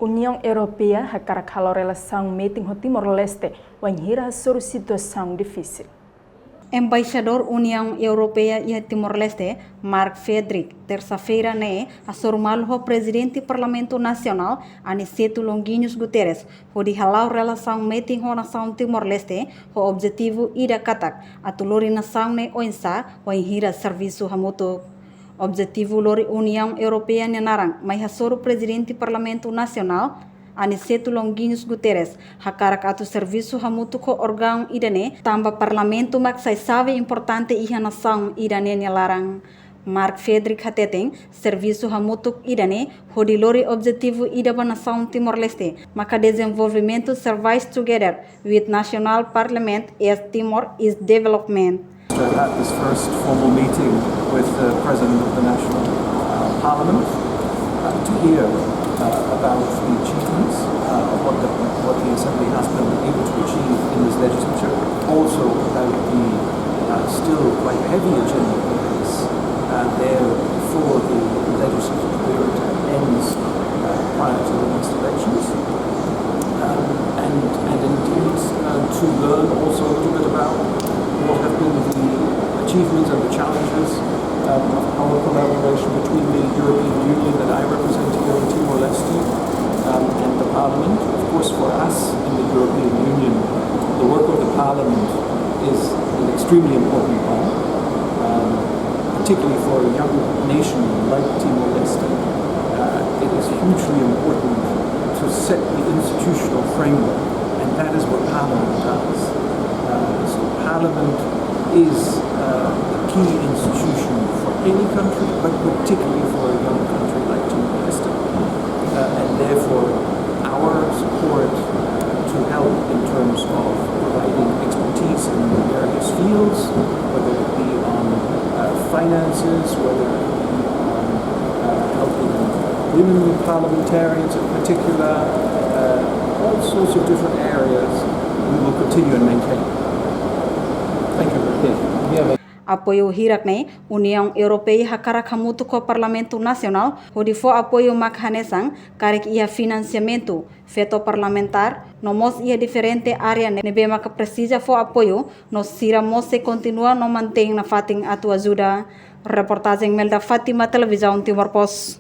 União Europeia Hakarak Relasaun Metin ho Timor-Leste wanhira sobre situação difícil. Embaixador União Europeia e Timor-Leste, Mark Frederick, terça-feira, assormal o presidente do Parlamento Nacional, Aniceto Longuinhos Guterres, o de halau relação meeting ho nação Timor-Leste, o objetivo ida katak, atulori nação oinsa, o enhira serviço hamuto. Objetivo lori União Europeia nenarang, mas hasoro presidente do Parlamento Nacional, Aniceto Longuinhos Guterres, Hakarak atu serviço hamutu ko órgão idane, tamba parlamento maksai save importante iha nação idane nelarang. Mark Frederick hateteng, serviço hamutu idane, hodilori objetivo ida ba nação Timor-Leste, maka desenvolvimento survives together with national parliament as Timor is development. Had this first formal meeting with the President of the National Parliament to hear about the achievements of what the Assembly has been able to achieve in this legislature, also about the still quite heavy agenda that is there before the legislative period ends prior to the next elections, and indeed to learn also a little bit about what have been the achievements and the challenges of our collaboration between the European Union that I represent here in Timor-Leste and the Parliament. Of course, for us in the European Union, the work of the Parliament is an extremely important one, particularly for a young nation like Timor-Leste. It is hugely important to set the institutional framework, and that is what Parliament does. So Parliament is a key institution for any country, but particularly for a young country like Timor-Leste. And therefore, our support to help in terms of providing expertise in various fields, whether it be on finances, whether it be on helping women parliamentarians in particular, all sorts of different areas, we will continue and maintain. Thank you. Apoio hirak União Europeia Hakarak hamutu ko Parlamento Nacional, onde for apoio makhanesang, karek ia financiamento, feto parlamentar, nomos ia diferente área nebe maka precisa for apoio, nos sira mose continua no mantém na fating atu ajuda. Reportagem Melda Fátima, Televisão Timor Post.